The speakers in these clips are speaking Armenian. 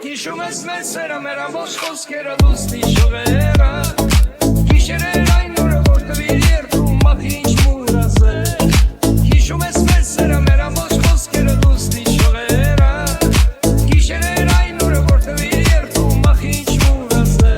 Հիշում ես մեր սերը, մեր ամբողջ խոսքերը լուսնի շողերը Գիշերեր այն օրը, որ տվիր երդում ախ ինչ մուրազ է Հիշում ես մեր սերը, մեր ամբողջ խոսքերը լուսնի շողերը Գիշերեր այն օրը, որ տվիր երդում ախ ինչ մուրազ է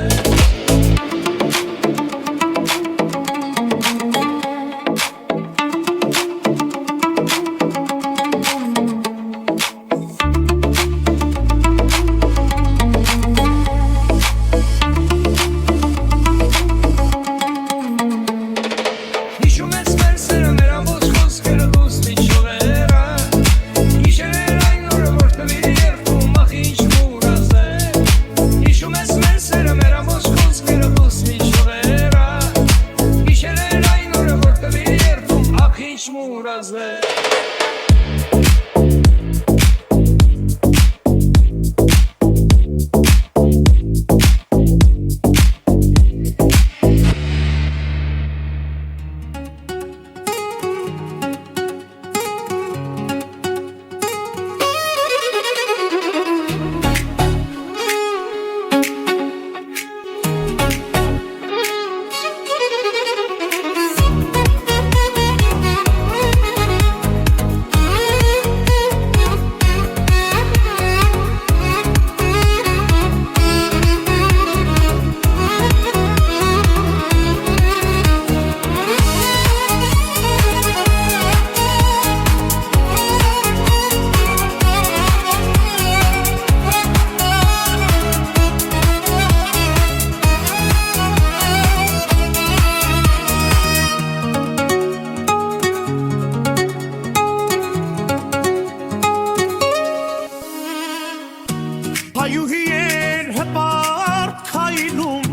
Հայուհիեր հպարտ քայլում,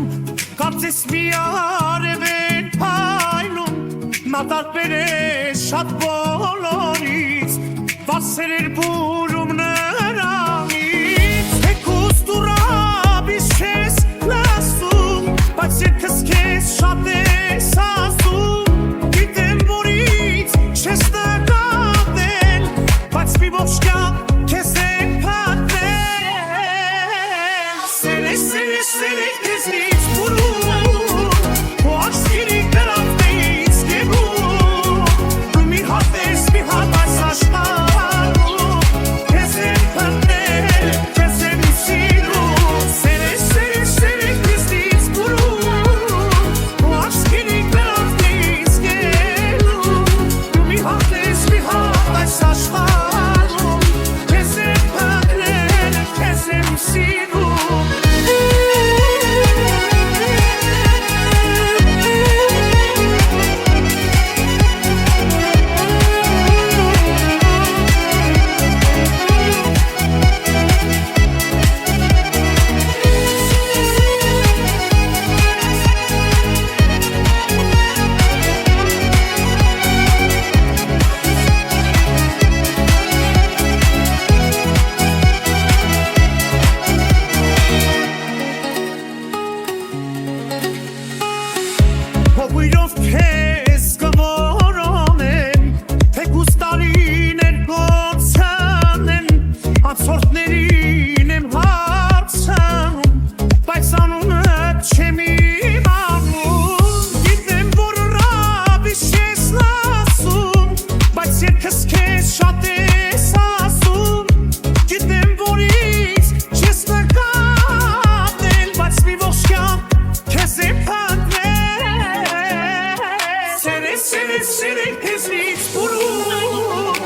կարծես մի արև են փայլում, նա տարբեր է շատ բոլորից, վասեր էր բուրում նրանից, թեկուզ դուրաբիս չես լասում, բայց երկս կեզ շատ ես ասում, գիտեմ որից չես նկատել, բայց մի ողջ կյանք կեզ են Սերեք քեզնից բուրում, ու աշկիրիկ դրանից գեբում, ու մի հատ ես մի հատ այս աշխարհում, քեզ եմ փնտրել, քեզ եմ սիրում, սերեք քեզնից բուրում, ու աշկիրիկ դրանից գեբում, ու մի հատ ես մի հատ այս աշխարհում, քեզ եմ փնտրել, քեզ եմ սիրում Հովիրով քեզ կորոնեմ, թեկուզ տարիներ կորցանեմ, անցորդներին եմ հարցնում, բայց անունդ չեմ իմանում, գիտեմ որ ռաբիս չես լասում, բայց երկս քեզ շատ ես ասում, գիտեմ որից չես նկատել, բայց մի ողջ կյանք քեզ եմ Սերեք քեզնից բուրում,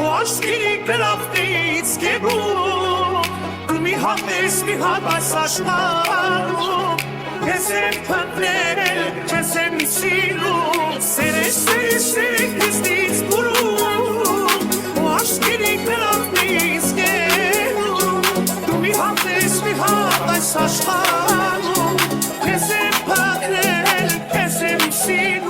ու աշկիրիկ դրանից գեբում, ու մի հատ ես մի հատ այս աշխարհում, քեզ եմ փնտրել, քեզ եմ սիրում, սերեք քեզնից բուրում, ու աշկիրիկ դրանից գեբում, ու մի հատ ես մի հատ այս աշխարհում, քեզ եմ փնտրել, քեզ եմ սիրում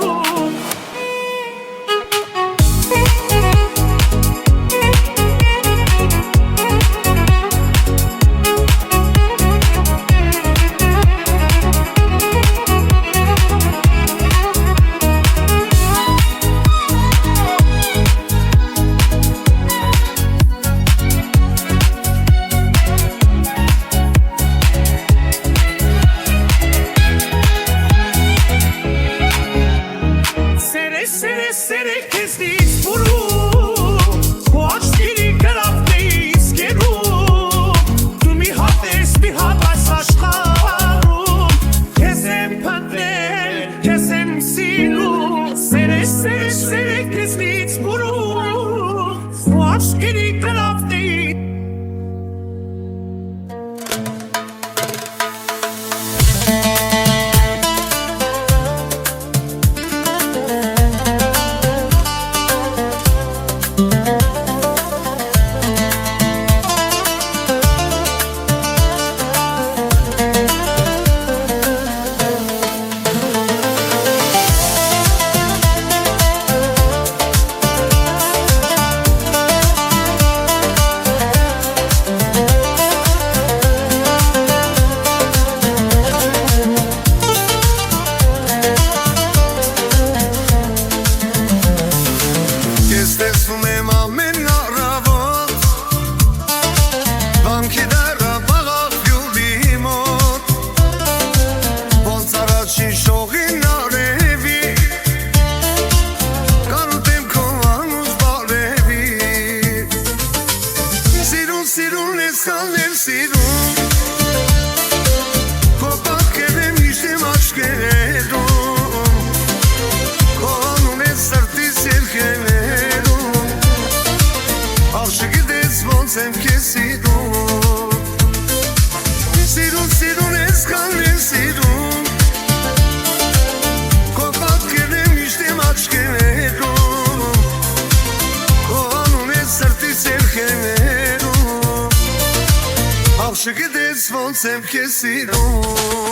ոնց եմ քեզ սիրում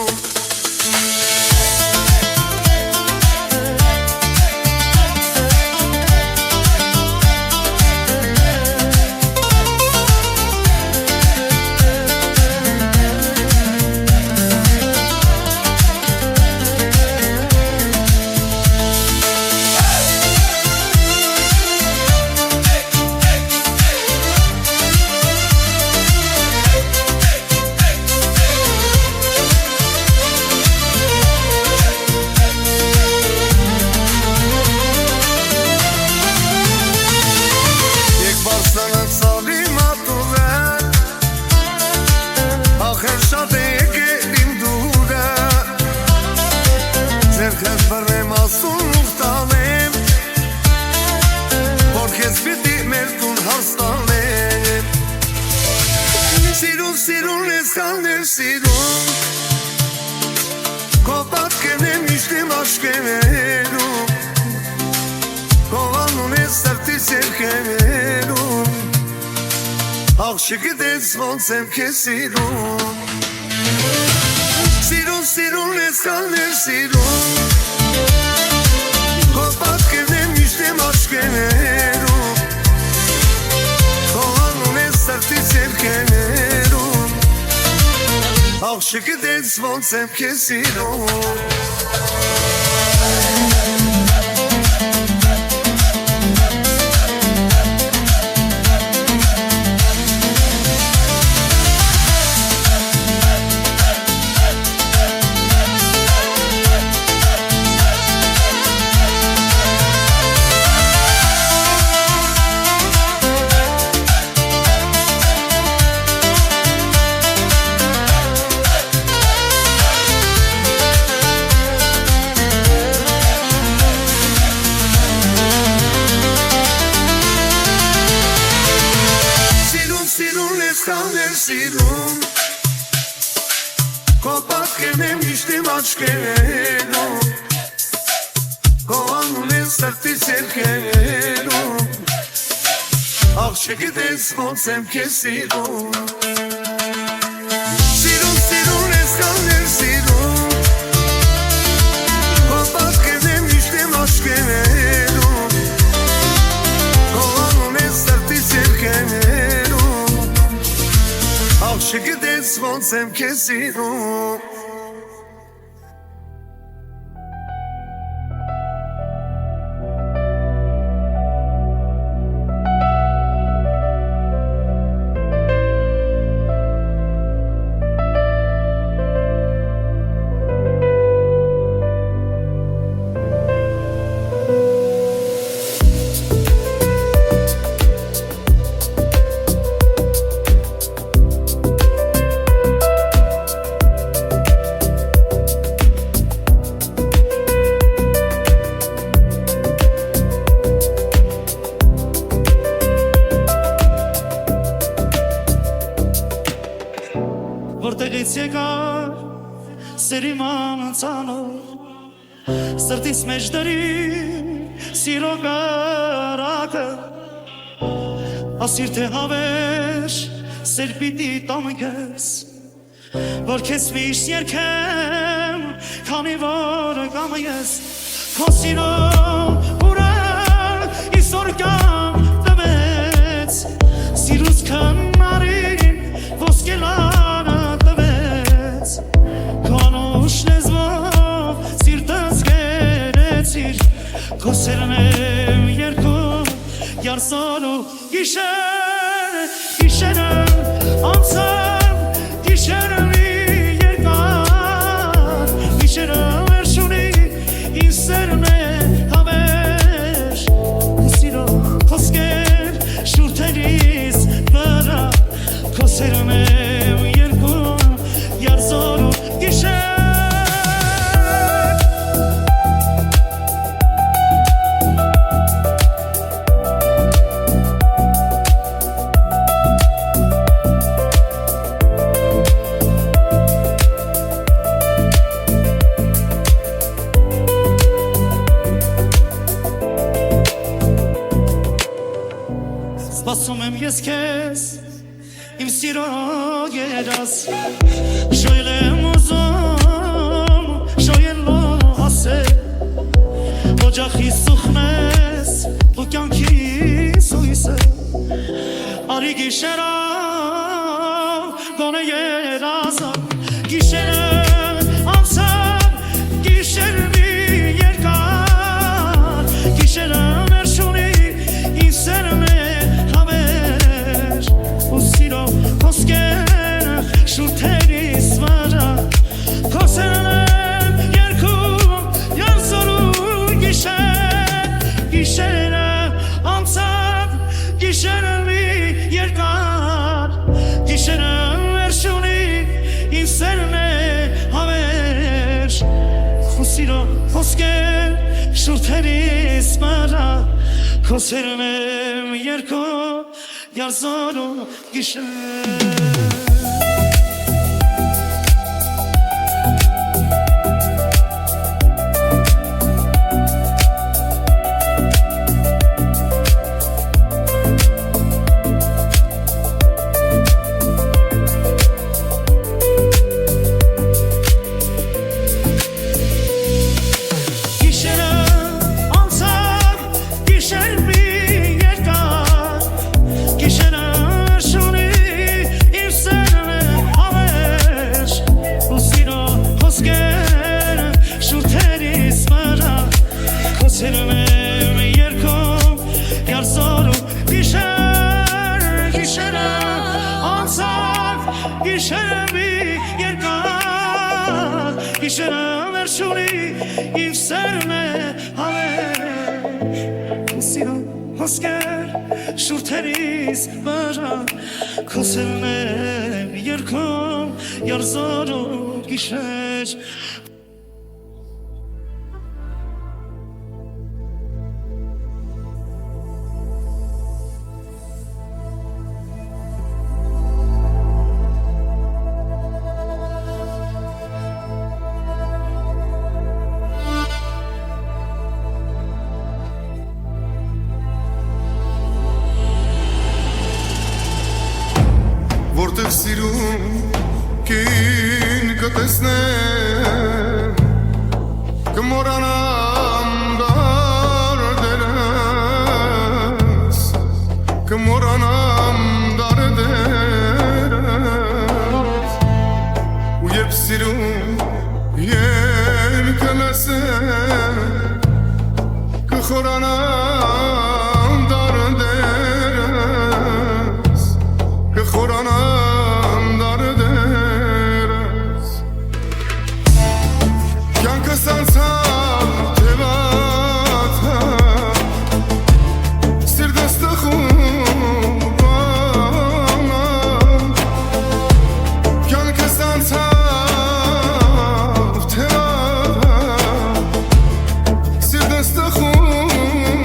Սիրուն ես կաներ սիրուն Քո պատկերն եմ միշտ աշկերերում Քո անուն ես սրտիս երգերերում Աղջիկը դες ոնց եմ քեզ սիրում Սիրուն ես կաներ սիրուն Քո պատկերն եմ միշտ աշկերերում Քո անուն ես սրտիս երգերերում Աղջիկը դες ոնց եմ քեզ սիրում Սիրում Քո պատկերն եմ միշտ իմ աչքերում Քո անուն ես սրտիս երգերում Աղջիկը դες ոնց եմ քեզ սիրում Սիրուն ես կաներ սիրում Քո պատկերն եմ միշտ իմ աչքերում Քո անուն ես սրտիս երգերում Աղջիկը դες ոնց եմ քեզ սիրում Որտեղից եկար սերիման ծանոթ Սրտիս մեջ դրի սիրո կարակը Ասիր թե հավեր սեր պիտի տամ քեզ Որ քեզ միշտ երգեմ քանի որ կամ ես Քո սիրո ուրան իսօր կամ տվեց Սիրուց քնարին ոսկելան Քո սերն եմ երկում յարսան ու գիշերը անցան գիշերը մի երկար գիշերը վերջունի ինձ սերն է հավեր Քո սիրո խոսքեր շուրթերիս վրա Քո սերն եմ երկում յարսան ու գիշեր Սպասում եմ ես քեզ իմ սիրո երաս շոյել եմ ուզում շոյելո ասել օջախի սուխնես ու կյանքիս հույսը արի գիշերով գոնե երազը գիշերը անցավ գիշեր մի երկար գիշերը ներշունի ինձ սերն է հավեր ու սիրո խոսքերը շուրթերիս վրա քո սերն եմ երկում յանսորու գիշեր գիշերը անցավ գիշերը մի երկար գիշերը ներշունի ինձ սերն է հավեր քո սիրո խոսքեր շուրթերիս վրա քո սերն եմ երկում յանսորու գիշեր շուրթերիս վրա քո սերն եմ երգում յարզարու գիշեր Որտեղ սիրում կին կտեսնեմ կմորանամ դարդերս կմորանամ դարդերս ու երբ սիրում երկը լսեմ կխորանամ դարդերս կխորանամ դարդերս կյանքս անցավ թևաթավ սիրտս տխուր կյանքս անցավ թևաթավ սիրտս տխուր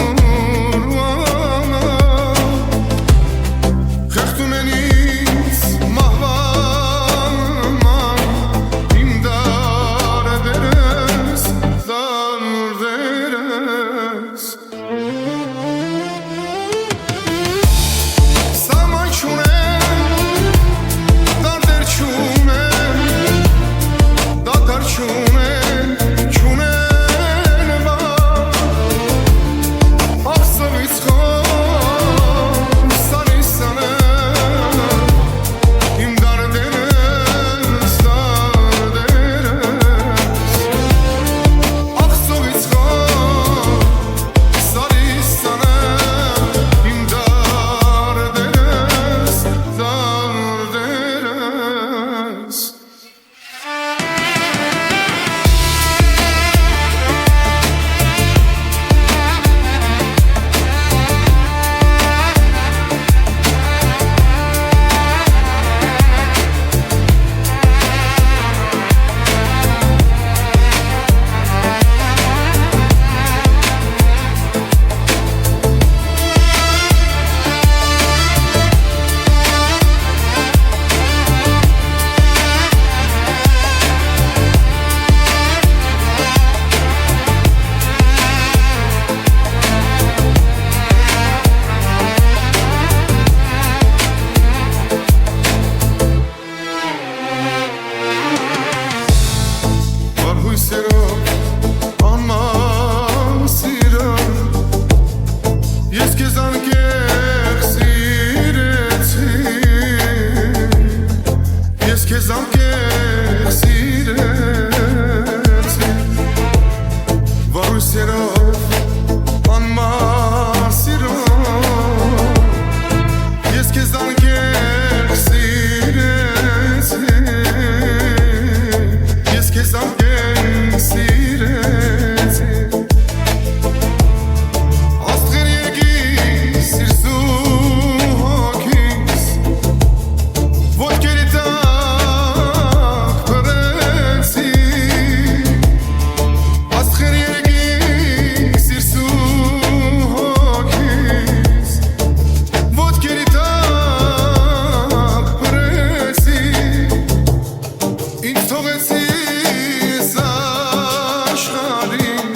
Ուղեցիս աշխարհին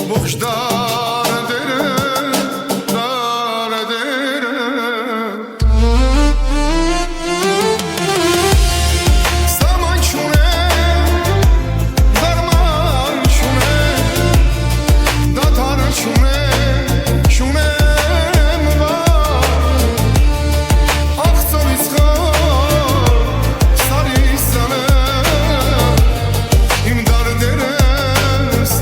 ողջ դարդերը Սաման չունեմ, դարման չունեմ, դադար չունեմ, չունեմ վար Աղցովից խոր, սարիս անեմ, իմ դարդերս,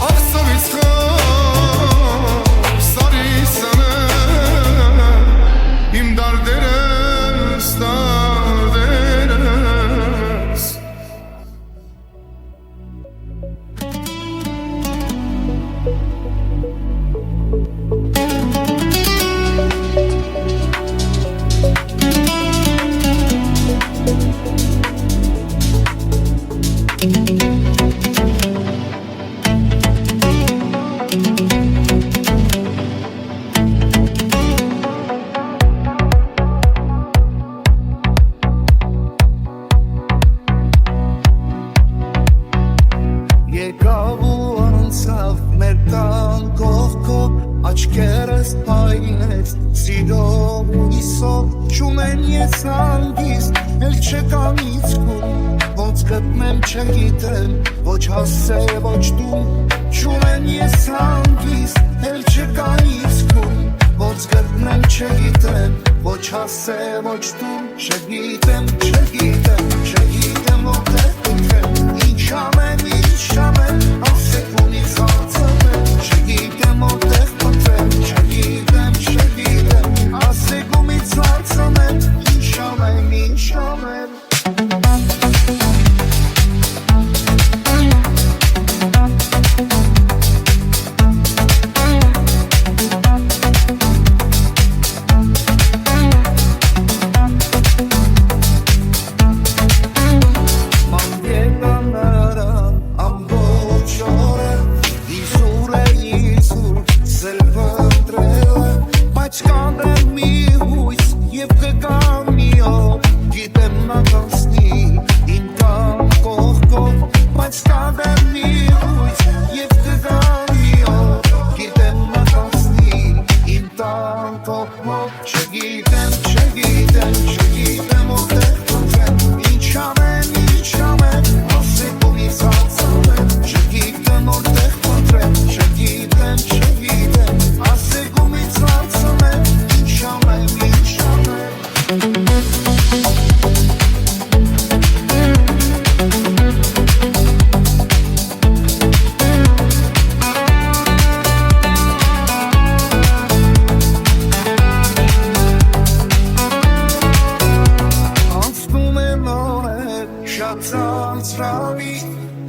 Աղցովից խոր, սարիս անեմ, իմ դարդերս Եկավ ու անցավ մեր տան կողքով Աչքերս հայնեց սիրով ու իսով Չունեն ես հանգիստ, էլ չկան իցքում Ոնց գտնեմ չգիտեմ, ոչ հասե, ոչ տուն Չունեն ես հանգիստ, էլ չկան իցքում Ոնց գտնեմ չգիտեմ, ոչ հասե, ոչ տուն Չգիտեմ, ոտեղ կնքեմ Ինչ ամեն, ասեք ունից հացանեմ Չգիտեմ, ոտեղ կնքեմ Չգիտեմ, ասեք ունից հացանեմ Ինչ ամեն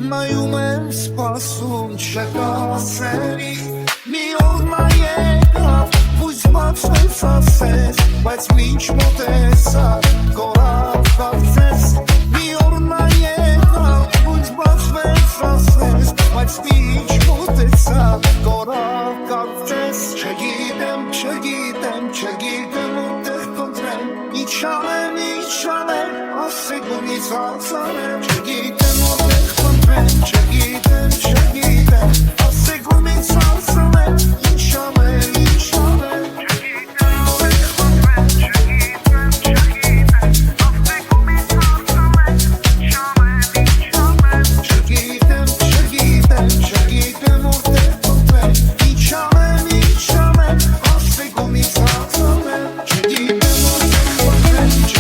Նայում եմ սպասում չկասերի Մի օր նա եկավ, ույս բացվեց ասես Բայց մինչ մոտեցա, կորավ կարծես Մի օր նա եկավ, ույս բացվեց ասես Բայց մինչ մոտեցա, կորավ կարծես Չգիտեմ, ոտեղ կընտրեմ Ինչ անեմ, ասեք ունից հացանեմ Չգիտեմ, ոտեղ կընտրեմ Չգիտեմ, ասեք ունից հացանեմ Ինչ անեմ Չգիտեմ, ոտեղ կընտրեմ Չգիտեմ, ասեք ունից հացանեմ Ինչ անեմ Չգիտեմ, ոտեղ կընտրեմ Ինչ անեմ Ասեք ունից հացանեմ Չգիտեմ, ոտեղ կընտրեմ Չգիտեմ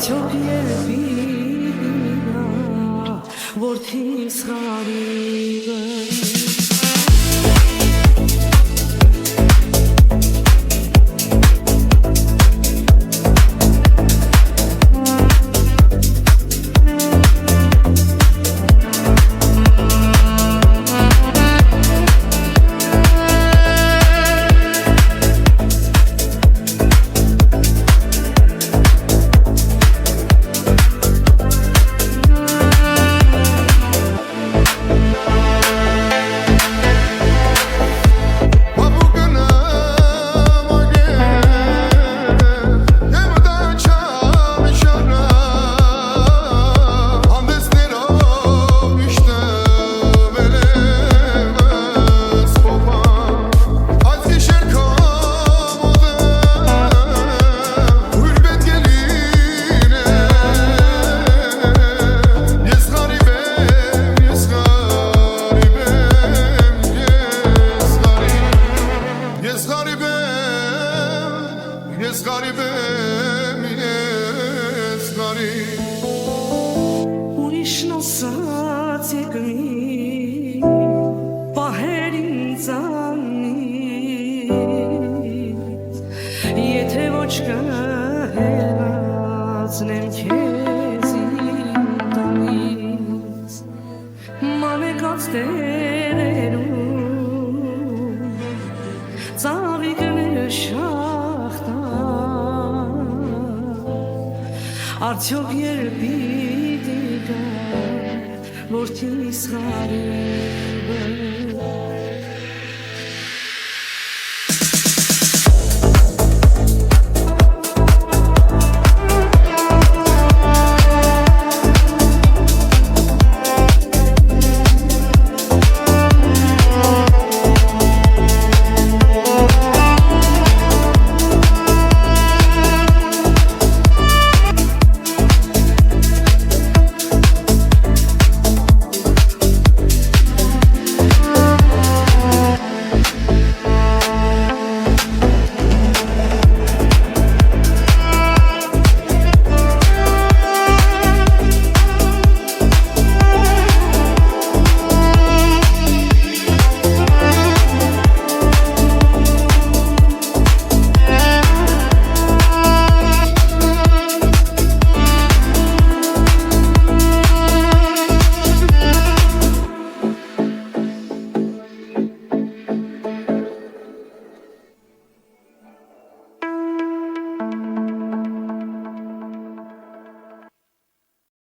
Արդյոք երբինա որդիս հարիվը Ուրիշն ասած եկնի պահեր ինձանից Եթե ոչ կհեռացնեմ քեզ իմ տանից Մանեկած տերերում ծաղիկները շախտա Արդյոք երբի որդիս հարիվը